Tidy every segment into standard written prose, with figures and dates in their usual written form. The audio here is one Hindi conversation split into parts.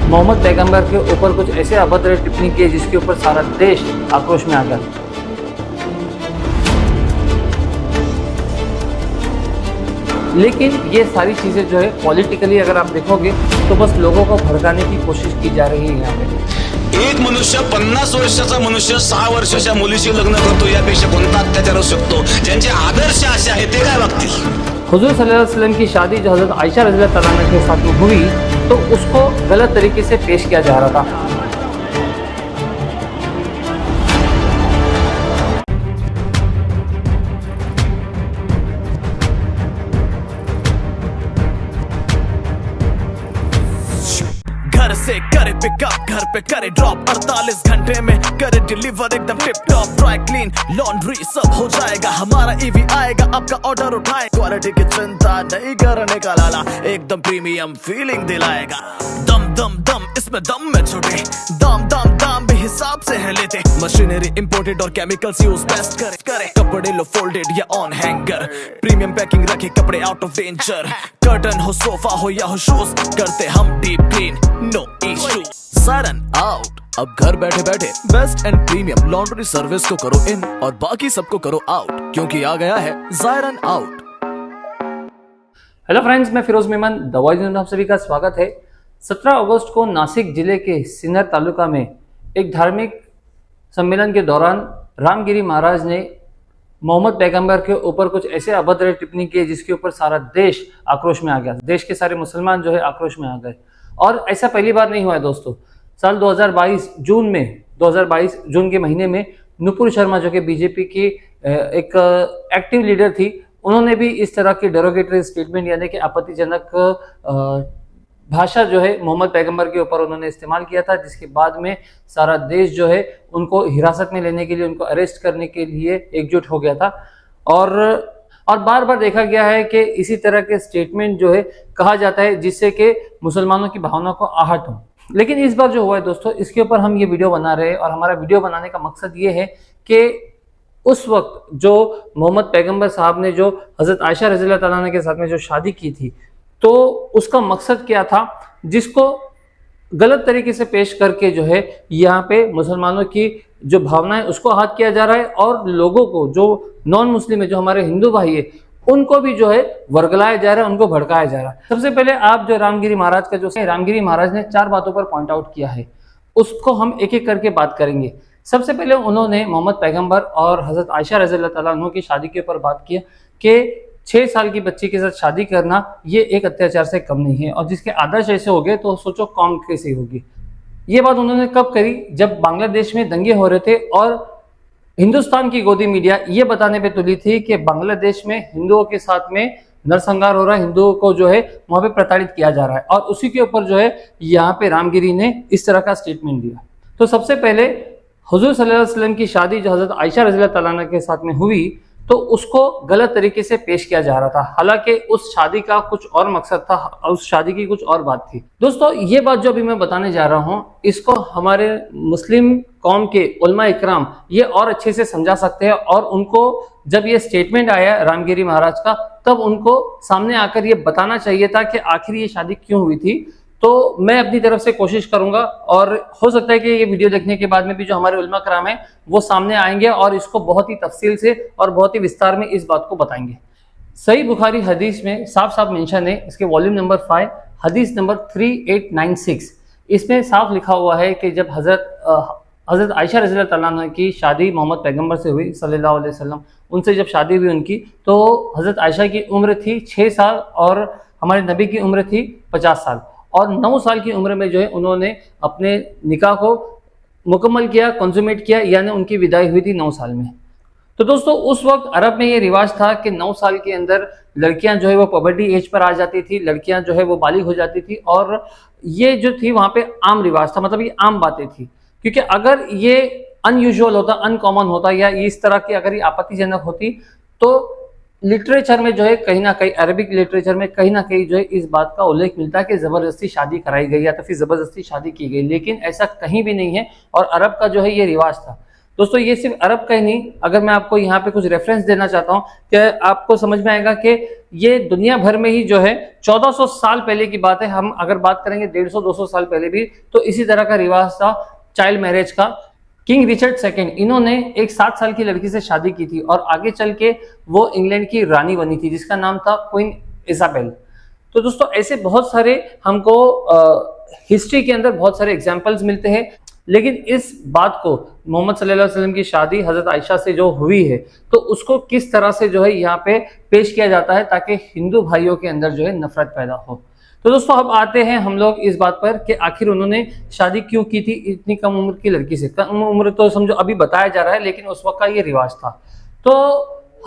मोहम्मद पैगंबर के ऊपर कुछ ऐसे अभद्र टिप्पणी की जिसके ऊपर सारा देश आक्रोश में आ गया। लेकिन ये सारी चीजें जो है पॉलिटिकली अगर आप देखोगे तो बस लोगों को भड़काने की कोशिश की जा रही है। यहाँ पे एक मनुष्य 50 वर्षाचा मनुष्य 6 वर्षाच्या मुलीशी लग्न करतो, यापेक्षा कोणता अत्याचार असू शकतो? ज्यांचे आदर्श असे आहेत ते काय वागतील? हुजूर सल्लल्लाहु अलैहि वसल्लम की शादी जो हजरत आयशा रज़ियल्लाहु तआला अन्हा के साथ में हुई तो उसको गलत तरीके से पेश किया जा रहा था। घर से करे पिकअप, घर पे करे ड्रॉप, 48 घंटे में करे डिलीवर एकदम tip top. Dry clean laundry सब हो जाएगा, हमारा ईवी आएगा, आपका ऑर्डर उठाए। क्वालिटी की चिंता नहीं करने का लाला, एकदम प्रीमियम फीलिंग दिलाएगा। दम दम दम इसमें दम में छुटे, दाम दाम दाम भी हिसाब से है लेते। मशीनरी इंपोर्टेड और केमिकल्स यूज बेस्ट करे कपड़े लो फोल्डेड या ऑन हैंगर, प्रीमियम पैकिंग रखे कपड़े आउट ऑफ डेंजर। कर्टन हो सोफा हो या हो शूज, करते हम deep clean no issue. Siren out, अब घर बैठे बैठे best and premium laundry service को करो इन और बाकी सबको करो आउट, क्योंकि आ गया है सायरन आउट। हेलो फ्रेंड्स, मैं Firoz Memon, The Voice News में आप सभी का स्वागत है। 17 अगस्त को नासिक जिले के सिन्नर तालुका में एक धार्मिक सम्मेलन के दौरान रामगिरी महाराज ने मोहम्मद पैगंबर के ऊपर कुछ ऐसे अभद्र टिप्पणी की जिसके ऊपर सारा देश आक्रोश में आ गया। देश के सारे मुसलमान जो है आक्रोश में आ गए और ऐसा पहली बार नहीं हुआ है दोस्तों। साल 2022 जून के महीने में नुपुर शर्मा जो कि बीजेपी की एक एक्टिव लीडर थी, उन्होंने भी इस तरह की डेरोगेटरी स्टेटमेंट यानी कि आपत्तिजनक भाषा जो है मोहम्मद पैगंबर के ऊपर उन्होंने इस्तेमाल किया था, जिसके बाद में सारा देश जो है उनको हिरासत में लेने के लिए, उनको अरेस्ट करने के लिए एकजुट हो गया था। और बार बार देखा गया है कि इसी तरह के स्टेटमेंट जो है कहा जाता है जिससे कि मुसलमानों की भावना को आहट हो। लेकिन इस बार जो हुआ है दोस्तों, इसके ऊपर हम ये वीडियो बना रहे हैं और हमारा वीडियो बनाने का मकसद ये है कि उस वक्त जो मोहम्मद पैगंबर साहब ने जो हजरत आयशा रज़ियल्लाहु तआला अन्हा के साथ में जो शादी की थी, तो उसका मकसद क्या था, जिसको गलत तरीके से पेश करके जो है यहाँ पे मुसलमानों की जो भावना है उसको आहत किया जा रहा है और लोगों को जो नॉन मुस्लिम है, जो हमारे हिंदू भाई है, उनको भी जो है वर्गलाया जा रहा है, उनको भड़काया जा रहा है। सबसे पहले आप जो रामगिरी महाराज का जो रामगिरी महाराज ने 4 बातों पर पॉइंट आउट किया है, उसको हम एक एक करके बात करेंगे। सबसे पहले उन्होंने मोहम्मद पैगंबर और हजरत आयशा रज़ियल्लाहु तआला अन्हा की शादी के ऊपर बात किया कि 6 साल की बच्ची के साथ शादी करना ये एक अत्याचार से कम नहीं है, और जिसके आदर्श ऐसे हो गए तो सोचो कौम कैसी होगी। ये बात उन्होंने कब करी, जब बांग्लादेश में दंगे हो रहे थे और हिंदुस्तान की गोदी मीडिया ये बताने पे तुली थी कि बांग्लादेश में हिंदुओं के साथ में नरसंहार हो रहा है, हिंदुओं को जो है वहां पे प्रताड़ित किया जा रहा है, और उसी के ऊपर जो है यहाँ पे रामगिरी ने इस तरह का स्टेटमेंट दिया। तो सबसे पहले हुजूर सल्लल्लाहु अलैहि वसल्लम की शादी जो हजरत आयशा रज़ियल्लाहु तआला अन्हा के साथ में हुई तो उसको गलत तरीके से पेश किया जा रहा था, हालांकि उस शादी का कुछ और मकसद था, उस शादी की कुछ और बात थी। दोस्तों, ये बात जो अभी मैं बताने जा रहा हूँ, इसको हमारे मुस्लिम कौम के उलमा इकराम ये और अच्छे से समझा सकते हैं, और उनको जब ये स्टेटमेंट आया रामगिरी महाराज का, तब उनको सामने आकर ये बताना चाहिए था कि आखिर ये शादी क्यों हुई थी। तो मैं अपनी तरफ से कोशिश करूंगा, और हो सकता है कि ये वीडियो देखने के बाद में भी जो हमारे उलमा कराम हैं वो सामने आएंगे और इसको बहुत ही तफसील से और बहुत ही विस्तार में इस बात को बताएंगे। सही बुखारी हदीस में साफ साफ मेंशन है, इसके वॉल्यूम नंबर 5 हदीस नंबर 3896, इसमें साफ लिखा हुआ है कि जब हजरत आयशा रज़ियल्लाहु तआला अन्हा की शादी मोहम्मद पैगंबर से हुई सल्लल्लाहु अलैहि वसल्लम, उनसे जब शादी हुई उनकी, तो हजरत आयशा की उम्र थी 6 साल और हमारे नबी की उम्र थी 50 साल, और 9 साल की उम्र में जो है उन्होंने अपने निकाह को मुकम्मल किया, कंज्यूमेट किया, यानी उनकी विदाई हुई थी 9 साल में। तो दोस्तों, उस वक्त अरब में ये रिवाज था कि 9 साल के अंदर लड़कियां जो है वो पबर्टी एज पर आ जाती थी, लड़कियां जो है वो बालिग हो जाती थी, और ये जो थी वहाँ पे आम रिवाज था, मतलब ये आम बातें थी। क्योंकि अगर ये अनयूजुअल होता, अनकॉमन होता, या इस तरह की अगर ये आपत्तिजनक होती, तो लिटरेचर में जो है कहीं ना कहीं, अरबिक लिटरेचर में कहीं ना कहीं जो है इस बात का उल्लेख मिलता है कि ज़बरदस्ती शादी कराई गई या तो फिर ज़बरदस्ती शादी की गई, लेकिन ऐसा कहीं भी नहीं है, और अरब का जो है ये रिवाज था। दोस्तों ये सिर्फ अरब का ही नहीं, अगर मैं आपको यहाँ पे कुछ रेफरेंस देना चाहता हूँ कि आपको समझ में आएगा कि ये दुनिया भर में ही जो है 1400 साल पहले की बात है। हम अगर बात करेंगे 150-200 साल पहले भी, तो इसी तरह का रिवाज था चाइल्ड मैरिज का। किंग रिचर्ड सेकंड, इन्होंने एक 7 साल की लड़की से शादी की थी और आगे चल के वो इंग्लैंड की रानी बनी थी जिसका नाम था क्वीन इजाबेल। तो दोस्तों ऐसे बहुत सारे हमको हिस्ट्री के अंदर बहुत सारे एग्जाम्पल्स मिलते हैं, लेकिन इस बात को मोहम्मद सल्लल्लाहु अलैहि वसल्लम की शादी हजरत आयशा से जो हुई है, तो उसको किस तरह से जो है यहाँ पे पेश किया जाता है ताकि हिंदू भाइयों के अंदर जो है नफरत पैदा हो। तो दोस्तों अब आते हैं हम लोग इस बात पर कि आखिर उन्होंने शादी क्यों की थी इतनी कम उम्र की लड़की से। कम उम्र तो समझो अभी बताया जा रहा है, लेकिन उस वक्त का ये रिवाज था। तो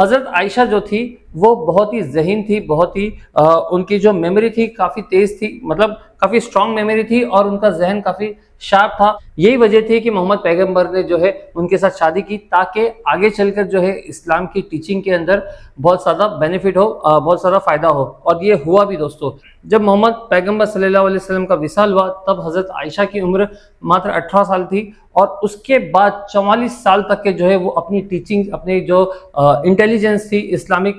हजरत आयशा जो थी वो बहुत ही ज़हीन थी, बहुत ही उनकी जो मेमोरी थी काफ़ी तेज़ थी, मतलब काफ़ी स्ट्रांग मेमोरी थी और उनका जहन काफ़ी शार्प था। यही वजह थी कि मोहम्मद पैगंबर ने जो है उनके साथ शादी की ताकि आगे चलकर जो है इस्लाम की टीचिंग के अंदर बहुत ज़्यादा बेनिफिट हो, बहुत ज़्यादा फ़ायदा हो। और ये हुआ भी दोस्तों। जब मोहम्मद पैगंबर सल्लल्लाहु अलैहि वसल्लम का विसाल हुआ तब हज़रत आयशा की उम्र मात्र 18 साल थी और उसके बाद 44 साल तक के जो है वो अपनी टीचिंग, अपनी जो इंटेलिजेंस थी इस्लाम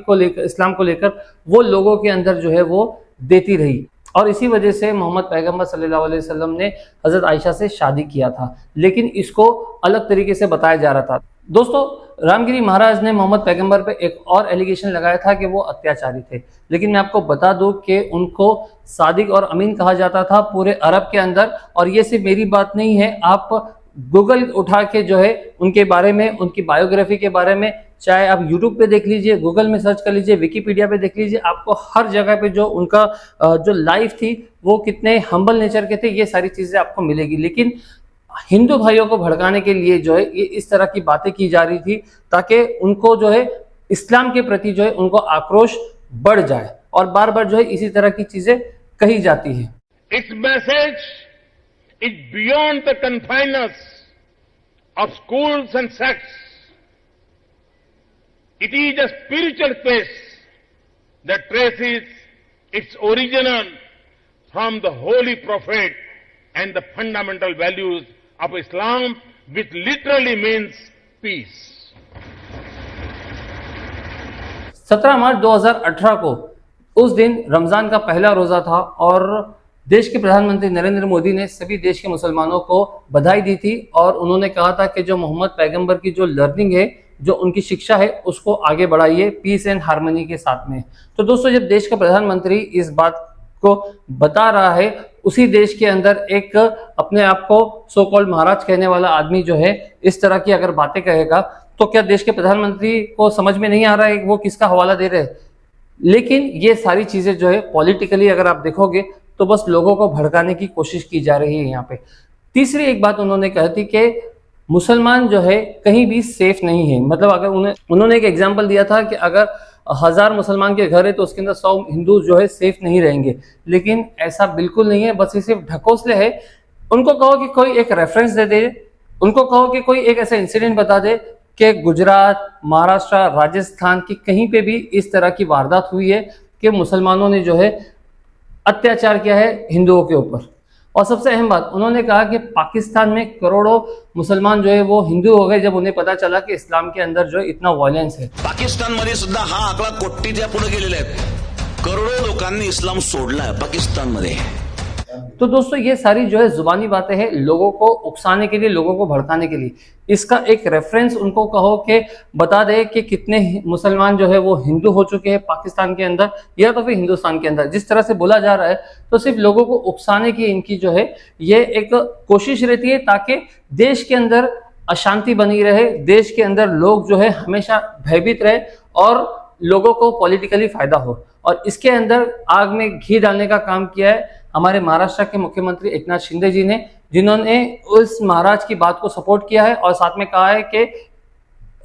को लेकर वो लोगों के अंदर जो है वो देती रही। और इसी वजह से मोहम्मद पैगंबर सल्लल्लाहु अलैहि वसल्लम ने हज़रत आयशा से शादी किया था, लेकिन इसको अलग तरीके से बताया जा रहा था। दोस्तों रामगिरी महाराज ने मोहम्मद पैगंबर पे एक और एलिगेशन लगाया था कि वो अत्याचारी थे, लेकिन मैं आपको बता दूं कि उनको सादिक और अमीन कहा जाता था पूरे अरब के अंदर। और ये सिर्फ मेरी बात नहीं है, आप गूगल उठा के जो है उनके बारे में, उनकी बायोग्राफी के बारे में, चाहे आप यूट्यूब पे देख लीजिए, गूगल में सर्च कर लीजिए, विकीपीडिया पे देख लीजिए, आपको हर जगह पे जो उनका जो लाइफ थी वो कितने हम्बल नेचर के थे ये सारी चीज़ें आपको मिलेगी। लेकिन हिंदू भाइयों को भड़काने के लिए जो है ये इस तरह की बातें की जा रही थी ताकि उनको जो है इस्लाम के प्रति जो है उनको आक्रोश बढ़ जाए और बार बार जो है इसी तरह की चीज़ें कही जाती है। Its message is beyond the confines of schools and sects. It is a spiritual space that traces its origin from the Holy Prophet and the fundamental values of Islam, which literally means peace. 17 मार्च 2018 को उस दिन रमजान का पहला रोजा था और देश के प्रधानमंत्री नरेंद्र मोदी ने सभी देश के मुसलमानों को बधाई दी थी और उन्होंने कहा था कि जो मोहम्मद पैगंबर की जो लर्निंग है, जो उनकी शिक्षा है, उसको आगे बढ़ाइए पीस एंड हार्मनी के साथ में। तो दोस्तों जब देश का प्रधानमंत्री इस बात को बता रहा है, उसी देश के अंदर एक अपने आप को सो कॉल्ड महाराज कहने वाला आदमी जो है इस तरह की अगर बातें कहेगा तो क्या देश के प्रधानमंत्री को समझ में नहीं आ रहा है वो किसका हवाला दे रहे हैं? लेकिन ये सारी चीजें जो है पॉलिटिकली अगर आप देखोगे तो बस लोगों को भड़काने की कोशिश की जा रही है यहाँ पे। तीसरी एक बात उन्होंने कही थी कि मुसलमान जो है कहीं भी सेफ नहीं है। मतलब अगर उन्होंने एक एग्जांपल दिया था कि अगर 1000 मुसलमान के घर है तो उसके अंदर 100 हिंदू जो है सेफ नहीं रहेंगे, लेकिन ऐसा बिल्कुल नहीं है। बस ये सिर्फ ढकोसले है। उनको कहो कि कोई एक रेफरेंस दे दे, उनको कहो कि कोई एक ऐसा इंसिडेंट बता दे कि गुजरात, महाराष्ट्र, राजस्थान की कहीं पे भी इस तरह की वारदात हुई है कि मुसलमानों ने जो है अत्याचार किया है हिंदुओं के ऊपर। और सबसे अहम बात उन्होंने कहा कि पाकिस्तान में करोड़ों मुसलमान जो है वो हिंदू हो गए जब उन्हें पता चला कि इस्लाम के अंदर जो इतना वायलेंस है। पाकिस्तानमध्ये सुद्धा हा आकडा कोटीच्या पुढे गेलेले आहेत। करोडो लोकांनी इस्लाम सोडला आहे पाकिस्तानमध्ये। तो दोस्तों ये सारी जो है जुबानी बातें हैं लोगों को उकसाने के लिए, लोगों को भड़काने के लिए। इसका एक रेफरेंस उनको कहो कि बता दे कि कितने मुसलमान जो है वो हिंदू हो चुके हैं पाकिस्तान के अंदर या तो फिर हिंदुस्तान के अंदर। जिस तरह से बोला जा रहा है तो सिर्फ लोगों को उकसाने की इनकी जो है ये एक कोशिश रहती है ताकि देश के अंदर अशांति बनी रहे, देश के अंदर लोग जो है हमेशा भयभीत रहे और लोगों को पॉलिटिकली फायदा हो। और इसके अंदर आग में घी डालने का काम किया है हमारे महाराष्ट्र के मुख्यमंत्री एकनाथ शिंदे जी ने, जिन्होंने उस महाराज की बात को सपोर्ट किया है और साथ में कहा है कि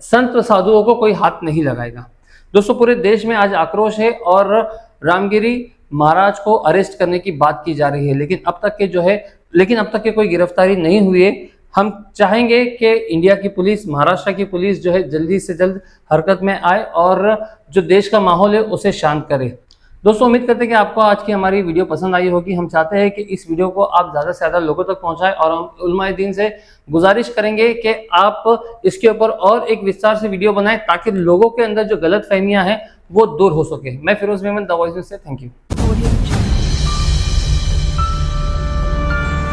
संत साधुओं को कोई हाथ नहीं लगाएगा। दोस्तों पूरे देश में आज आक्रोश है और रामगिरी महाराज को अरेस्ट करने की बात की जा रही है, लेकिन अब तक के कोई गिरफ्तारी नहीं हुई है। हम चाहेंगे कि इंडिया की पुलिस, महाराष्ट्र की पुलिस जो है जल्दी से जल्द हरकत में आए और जो देश का माहौल है उसे शांत करे। दोस्तों उम्मीद करते हैं कि आपको आज की हमारी वीडियो पसंद आई होगी। हम चाहते हैं कि इस वीडियो को आप ज़्यादा से ज़्यादा लोगों तक पहुंचाएं और हम उलमाए दीन से गुजारिश करेंगे कि आप इसके ऊपर और एक विस्तार से वीडियो बनाएं ताकि लोगों के अंदर जो गलत फहमियां हैं वो दूर हो सके। मैं Firoz Memon, The Voice News से थैंक यू।